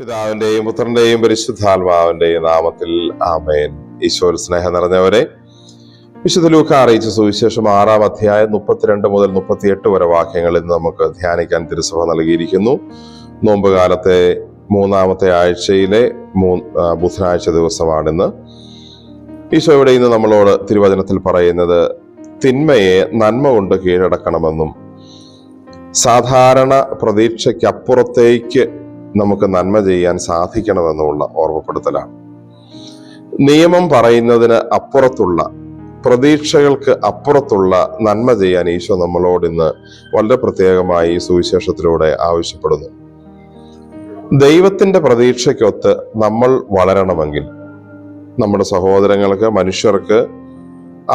പിതാവിന്റെയും പുത്രന്റെയും പരിശുദ്ധാത്മാവിന്റെയും നാമത്തിൽ ആമേൻ. ഈശോയിൽ സ്നേഹം നിറഞ്ഞവരെ, വിശുദ്ധ ലൂക്കാ അറിയിച്ച സുവിശേഷം 6-ാം അധ്യായം 32 മുതൽ 38 വരെ വാക്യങ്ങളിൽ നമുക്ക് ധ്യാനിക്കാൻ തിരുസഭ നൽകിയിരിക്കുന്നു. നോമ്പ് കാലത്തെ 3-ാമത്തെ ആഴ്ചയിലെ ബുധനാഴ്ച ദിവസമാണിന്ന്. ഈശോ ഇവിടെ ഇന്ന് നമ്മളോട് തിരുവചനത്തിൽ പറയുന്നത് തിന്മയെ നന്മ കൊണ്ട് കീഴടക്കണമെന്നും സാധാരണ പ്രതീക്ഷയ്ക്കപ്പുറത്തേക്ക് നമുക്ക് നന്മ ചെയ്യാൻ സാധിക്കണമെന്നുമുള്ള ഓർമ്മപ്പെടുത്തലാണ്. നിയമം പറയുന്നതിന് അപ്പുറത്തുള്ള, പ്രതീക്ഷകൾക്ക് അപ്പുറത്തുള്ള നന്മ ചെയ്യാൻ ഈശോ നമ്മളോട് ഇന്ന് വളരെ പ്രത്യേകമായി ഈ സുവിശേഷത്തിലൂടെ ആവശ്യപ്പെടുന്നു. ദൈവത്തിന്റെ പ്രതീക്ഷയ്ക്കൊത്ത് നമ്മൾ വളരണമെങ്കിൽ നമ്മുടെ സഹോദരങ്ങൾക്ക്, മനുഷ്യർക്ക്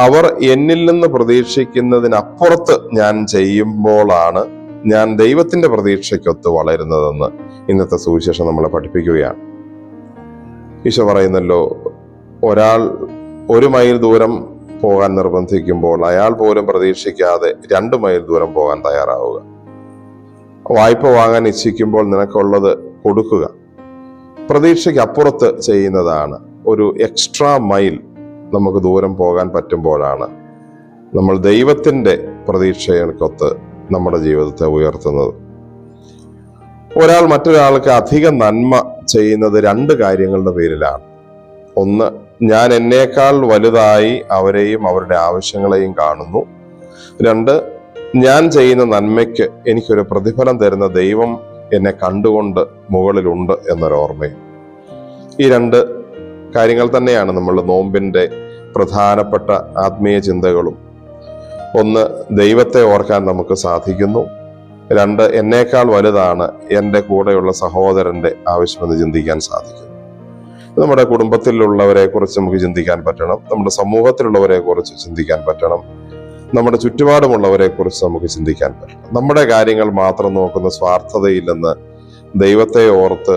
അവർ എന്നിൽ നിന്ന് പ്രതീക്ഷിക്കുന്നതിനപ്പുറത്ത് ഞാൻ ചെയ്യുമ്പോഴാണ് ഞാൻ ദൈവത്തിന്റെ പ്രതീക്ഷയ്ക്കൊത്ത് വളരുന്നതെന്ന് ഇന്നത്തെ സുവിശേഷം നമ്മളെ പഠിപ്പിക്കുകയാണ്. ഈശോ പറയുന്നല്ലോ, ഒരാൾ 1 മൈൽ ദൂരം പോകാൻ നിർബന്ധിക്കുമ്പോൾ അയാൾ പോലും പ്രതീക്ഷിക്കാതെ 2 മൈൽ ദൂരം പോകാൻ തയ്യാറാവുക. വായ്പ വാങ്ങാൻ ഇച്ഛിക്കുമ്പോൾ നിനക്കുള്ളത് കൊടുക്കുക. പ്രതീക്ഷയ്ക്ക് അപ്പുറത്ത് ചെയ്യുന്നതാണ്. ഒരു എക്സ്ട്രാ മൈൽ നമുക്ക് ദൂരം പോകാൻ പറ്റുമ്പോഴാണ് നമ്മൾ ദൈവത്തിന്റെ പ്രതീക്ഷകൾക്കൊത്ത് നമ്മുടെ ജീവിതത്തെ ഉയർത്തുന്നത്. ഒരാൾ മറ്റൊരാൾക്ക് അധികം നന്മ ചെയ്യുന്നത് 2 കാര്യങ്ങളുടെ പേരിലാണ്. ഒന്ന്, ഞാൻ എന്നേക്കാൾ വലുതായി അവരെയും അവരുടെ ആവശ്യങ്ങളെയും കാണുന്നു. 2, ഞാൻ ചെയ്യുന്ന നന്മയ്ക്ക് എനിക്കൊരു പ്രതിഫലം തരുന്ന ദൈവം എന്നെ കണ്ടുകൊണ്ട് മുകളിലുണ്ട് എന്നൊരോർമ്മയും. ഈ 2 കാര്യങ്ങൾ തന്നെയാണ് നമ്മൾ നോമ്പിന്റെ പ്രധാനപ്പെട്ട ആത്മീയ ചിന്തകളും. ഒന്ന്, ദൈവത്തെ ഓർക്കാൻ നമുക്ക് സാധിക്കുന്നു. 2, എന്നേക്കാൾ വലുതാണ് എൻ്റെ കൂടെയുള്ള സഹോദരന്റെ ആവശ്യമെന്ന് ചിന്തിക്കാൻ സാധിക്കും. നമ്മുടെ കുടുംബത്തിലുള്ളവരെ കുറിച്ച് നമുക്ക് ചിന്തിക്കാൻ പറ്റണം. നമ്മുടെ സമൂഹത്തിലുള്ളവരെ കുറിച്ച് ചിന്തിക്കാൻ പറ്റണം. നമ്മുടെ ചുറ്റുപാടുമുള്ളവരെ കുറിച്ച് നമുക്ക് ചിന്തിക്കാൻ പറ്റണം. നമ്മുടെ കാര്യങ്ങൾ മാത്രം നോക്കുന്ന സ്വാർത്ഥതയില്ലെന്ന് ദൈവത്തെ ഓർത്ത്,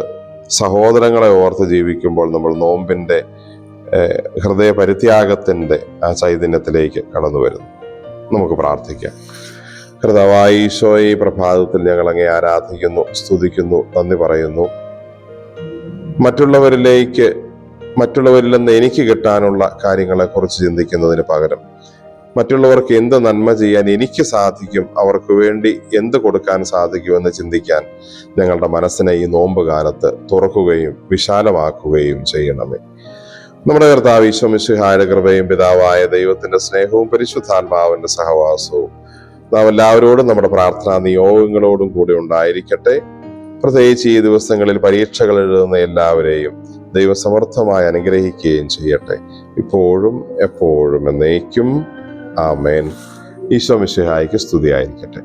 സഹോദരങ്ങളെ ഓർത്ത് ജീവിക്കുമ്പോൾ നമ്മൾ നോമ്പിന്റെ ഹൃദയ പരിത്യാഗത്തിന്റെ ആ ചൈതന്യത്തിലേക്ക് കടന്നു വരുന്നു. നമുക്ക് പ്രാർത്ഥിക്കാം. കർത്താവായ ഈശോയെ, ഈ പ്രഭാതത്തിൽ ഞങ്ങൾ അങ്ങേ ആരാധിക്കുന്നു, സ്തുതിക്കുന്നു, നന്ദി പറയുന്നു. മറ്റുള്ളവരിൽ നിന്ന് എനിക്ക് കിട്ടാനുള്ള കാര്യങ്ങളെക്കുറിച്ച് ചിന്തിക്കുന്നതിന് പകരം മറ്റുള്ളവർക്ക് എന്ത് നന്മ ചെയ്യാൻ എനിക്ക് സാധിക്കും, അവർക്ക് വേണ്ടി എന്ത് കൊടുക്കാൻ സാധിക്കുമെന്ന് ചിന്തിക്കാൻ ഞങ്ങളുടെ മനസ്സിനെ ഈ നോമ്പ് കാലത്ത് തുറക്കുകയും വിശാലമാക്കുകയും ചെയ്യണമേ. നമ്മുടെ കർത്താവ് ഈശോ മിശിഹായുടെ കൃപയും പിതാവായ ദൈവത്തിന്റെ സ്നേഹവും പരിശുദ്ധാത്മാവിന്റെ സഹവാസവും നാം എല്ലാവരോടും നമ്മുടെ പ്രാർത്ഥനാ നിയോഗങ്ങളോടും കൂടി ഉണ്ടായിരിക്കട്ടെ. പ്രത്യേകിച്ച് ഈ ദിവസങ്ങളിൽ പരീക്ഷകൾ എഴുതുന്ന എല്ലാവരെയും ദൈവസമർത്ഥമായി അനുഗ്രഹിക്കുകയും ചെയ്യട്ടെ, ഇപ്പോഴും എപ്പോഴും എന്നേക്കും. ആമേൻ. ഈശോ മിശിഹായ്ക്ക് സ്തുതിയായിരിക്കട്ടെ.